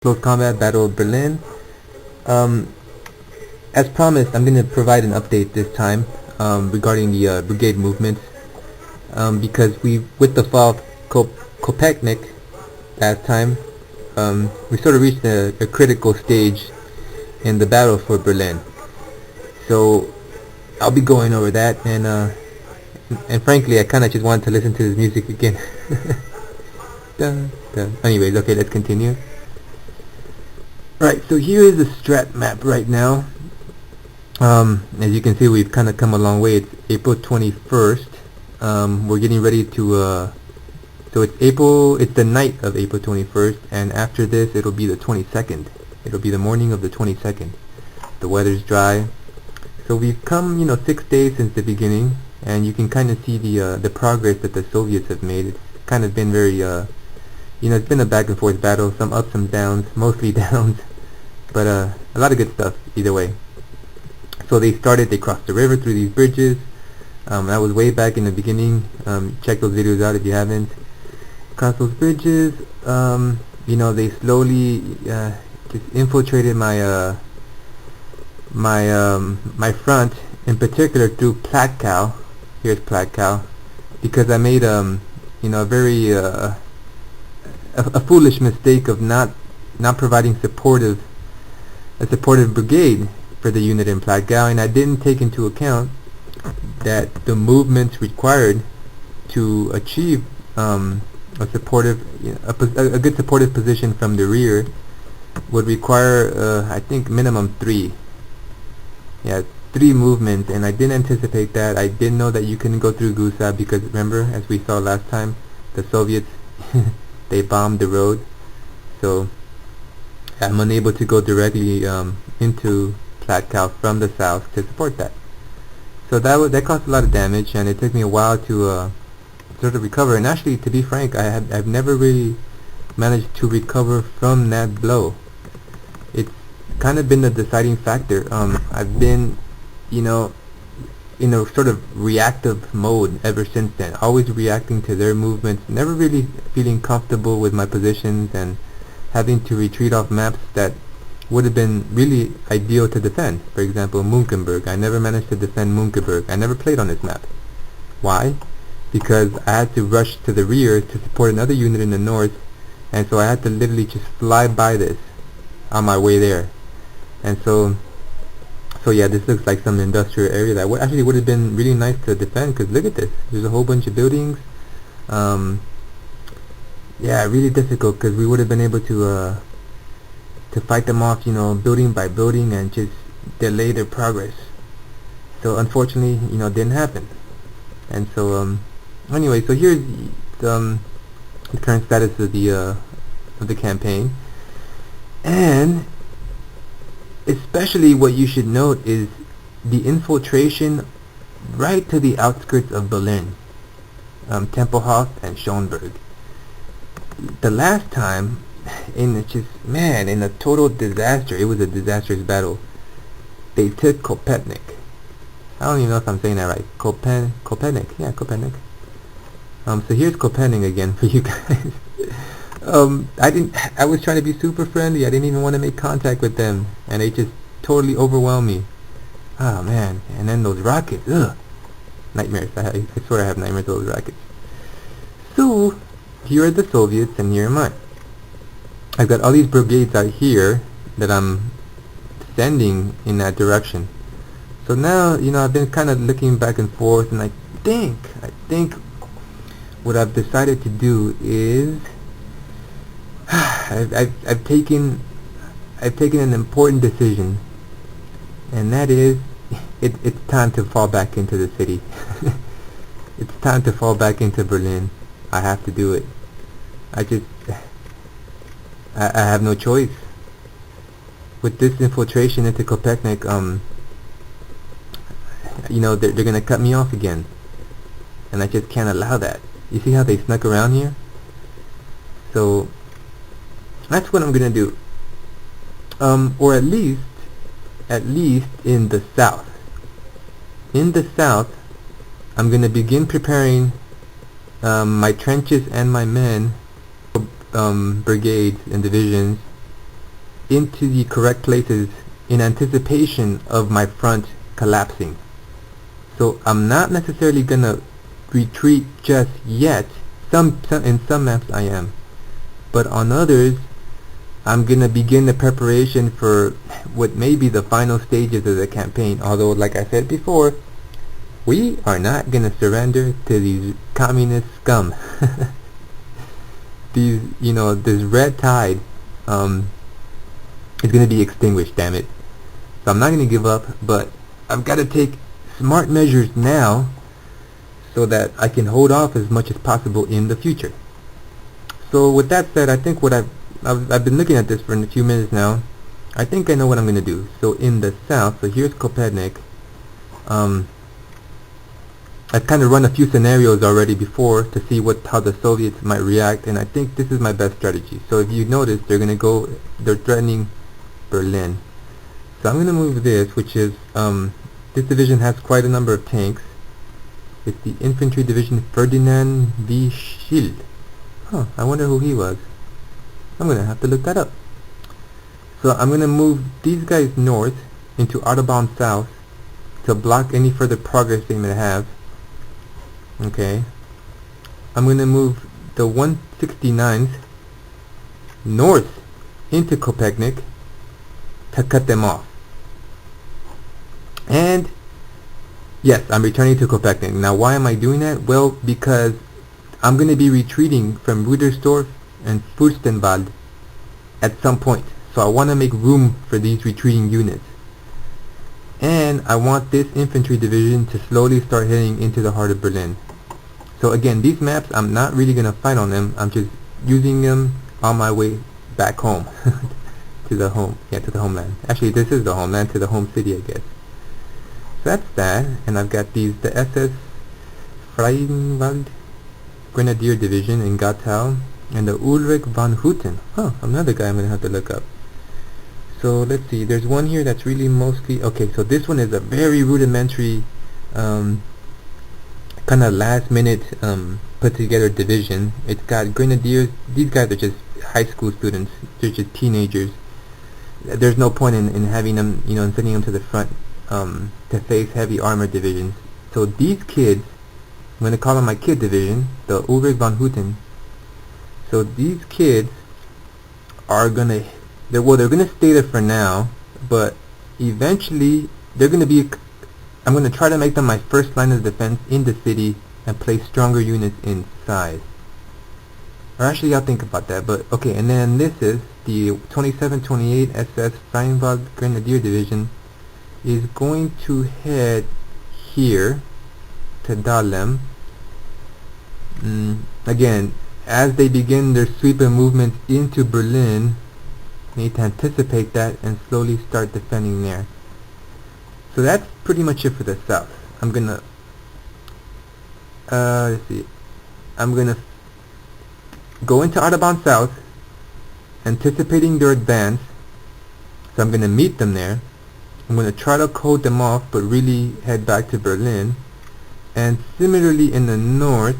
Close combat battle of Berlin. As promised, I'm going to provide an update this time regarding the brigade movements, because with the fall of Kopechnik last time, we sort of reached a critical stage in the battle for Berlin. So I'll be going over that, and frankly, I kind of just wanted to listen to this music again. Dun, dun. Anyways, okay, let's continue. Right, so here is the strat map right now. As you can see, we've kind of come a long way. It's April 21st. We're getting ready to, so it's the night of April 21st, and after this, it'll be the 22nd. It'll be the morning of the 22nd. The weather's dry. So we've come, 6 days since the beginning, and you can kind of see the progress that the Soviets have made. It's kind of been very, it's been a back and forth battle, some ups, some downs, mostly downs, but a lot of good stuff either way. So they crossed the river through these bridges. That was way back in the beginning. Check those videos out if you haven't. Across those bridges, they slowly just infiltrated my my front, in particular through Platkow. Here's Platkow, because I made a very a foolish mistake of not providing a supportive brigade for the unit in Platkow, and I didn't take into account that the movements required to achieve a good supportive position from the rear would require I think minimum 3 movements, and I didn't anticipate that. I didn't know that you couldn't go through Gusev, because remember, as we saw last time, the Soviets they bombed the road, so I'm unable to go directly into Platkow from the south to support that. So that caused a lot of damage, and it took me a while to sort of recover. And actually, to be frank, I've never really managed to recover from that blow. It's kind of been the deciding factor. I've been, in a sort of reactive mode ever since then, always reacting to their movements, never really feeling comfortable with my positions, and having to retreat off maps that would have been really ideal to defend. For example, Munkenberg. I never managed to defend Munkenberg. I never played on this map. Why? Because I had to rush to the rear to support another unit in the north, and so I had to literally just fly by this on my way there. And so yeah, this looks like some industrial area that actually would have been really nice to defend, because look at this. There's a whole bunch of buildings. Yeah, really difficult, because we would have been able to fight them off, building by building, and just delay their progress. So unfortunately, it didn't happen. And so anyway, so here's the current status of the campaign, and especially what you should note is the infiltration right to the outskirts of Berlin, Tempelhof and Schönberg. The last time, in a total disaster, it was a disastrous battle, they took Kopechnik. I don't even know if I'm saying that right. Kopechnik, yeah, Kopechnik. So here's Kopechnik again for you guys. I was trying to be super friendly. I didn't even want to make contact with them, and they just totally overwhelmed me. Oh man, and then those rockets, ugh, nightmares. I swear I have nightmares of those rockets. So here are the Soviets, and here am I. I've got all these brigades out here that I'm sending in that direction. So now, I've been kind of looking back and forth, and I think what I've decided to do is I've taken an important decision, and that is it's time to fall back into the city. It's time to fall back into Berlin. I have to do it. I have no choice. With this infiltration into Kopechnik, they're gonna cut me off again, and I just can't allow that. You see how they snuck around here? So that's what I'm gonna do. Or at least in the south. In the south, I'm gonna begin preparing my trenches and my men, brigades and divisions, into the correct places in anticipation of my front collapsing. So I'm not necessarily gonna retreat just yet. In some maps I am, but on others I'm gonna begin the preparation for what may be the final stages of the campaign. Although, like I said before, we are not gonna surrender to these communist scum. This red tide is gonna be extinguished, damn it. So I'm not gonna give up, but I've gotta take smart measures now so that I can hold off as much as possible in the future. So with that said, I think what I've been looking at this for a few minutes now. I think I know what I'm going to do. So in the south, so here's Kopetnik. I've kind of run a few scenarios already before to see how the Soviets might react, and I think this is my best strategy. So if you notice, they're threatening Berlin. So I'm going to move this, which is, this division has quite a number of tanks. It's the infantry division Ferdinand V. Schild. Huh, I wonder who he was. I'm going to have to look that up. So I'm going to move these guys north into Autobahn south to block any further progress they may have. Okay. I'm going to move the 169th north into Kopetnik to cut them off. And yes, I'm returning to Kopetnik. Now, why am I doing that? Well, because I'm going to be retreating from Rudersdorf and Fürstenwald at some point. So I want to make room for these retreating units. And I want this infantry division to slowly start heading into the heart of Berlin. So again, these maps, I'm not really going to fight on them. I'm just using them on my way back home. to the homeland. Actually, this is the homeland, to the home city, I guess. So that's that, and I've got the SS Freienwald Grenadier Division in Gotthau, and the Ulrich von Hutten. Another guy I'm going to have to look up. So let's see, there's one here that's really mostly, okay, so this one is a very rudimentary, kind of last minute put together division. It's got grenadiers. These guys are just high school students, they're just teenagers. There's no point in having them, and sending them to the front to face heavy armored divisions. So these kids, I'm going to call them my kid division, the Ulrich von Hutten. So these kids are going to, they're going to stay there for now, but eventually they're going to be, I'm going to try to make them my first line of defense in the city and place stronger units inside. Or actually, I'll think about that, but okay, and then this is the 2728 SS Freienwald Grenadier Division is going to head here to Dahlem. Again, as they begin their sweeping movements into Berlin, need to anticipate that and slowly start defending there. So that's pretty much it for the south. I'm gonna let's see. I'm gonna go into Autobahn south, anticipating their advance. So I'm gonna meet them there. I'm going to try to hold them off, but really head back to Berlin. And similarly in the north,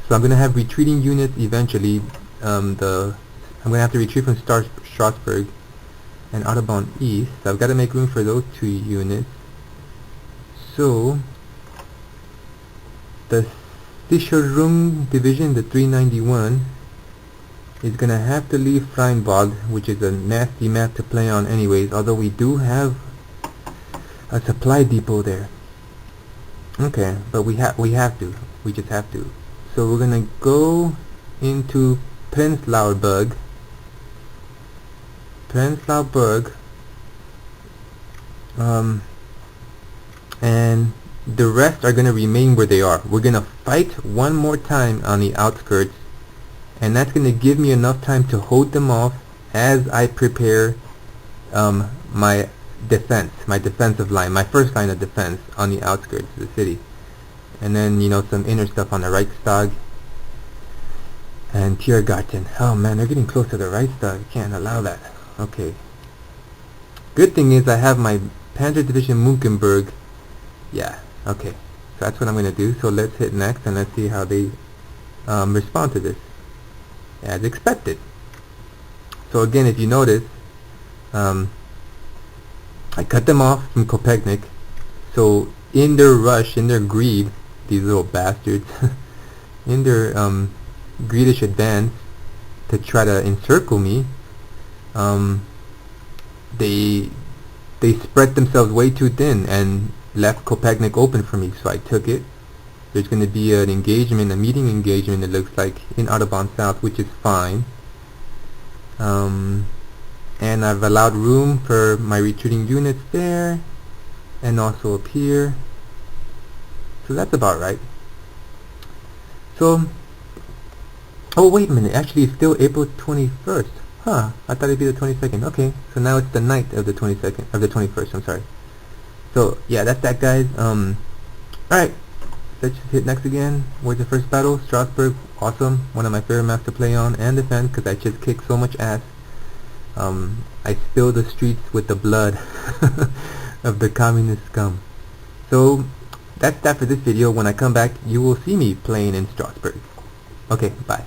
so I'm going to have retreating units eventually. I'm going to have to retreat from Strasbourg and Autobahn east. So I've got to make room for those two units. So the Sicherung division, the 391, is going to have to leave Freienwald, which is a nasty map to play on anyways, although we do have a supply depot there. Okay, but we just have to. So we're going to go into Prenzlauer Berg, and the rest are going to remain where they are. We're going to fight one more time on the outskirts, and that's going to give me enough time to hold them off as I prepare my defensive line, my first line of defense on the outskirts of the city. And then, some inner stuff on the Reichstag and Tiergarten. Oh man, they're getting close to the Reichstag. Can't allow that. Okay. Good thing is I have my Panzer Division Munkenberg. Yeah, okay. So that's what I'm going to do. So let's hit next and let's see how they respond to this. As expected. So again, if you notice, I cut them off from Kopechnik. So in their rush, in their greed, these little bastards, in their greedish advance to try to encircle me, they spread themselves way too thin and left Kopechnik open for me. So I took it. There's going to be an engagement, a meeting engagement, it looks like, in Autobahn South, which is fine. And I've allowed room for my retreating units there, and also up here. So that's about right. So, oh wait a minute, actually it's still April 21st. Huh, I thought it'd be the 22nd. Okay, so now it's the night of the 22nd, of the 21st, I'm sorry. So, yeah, that's that, guys. Alright, let's just hit next again. Where's the first battle? Strasbourg, awesome. One of my favorite maps to play on and defend, because I just kicked so much ass. I spilled the streets with the blood of the communist scum. So, that's that for this video. When I come back, you will see me playing in Strasbourg. Okay, bye.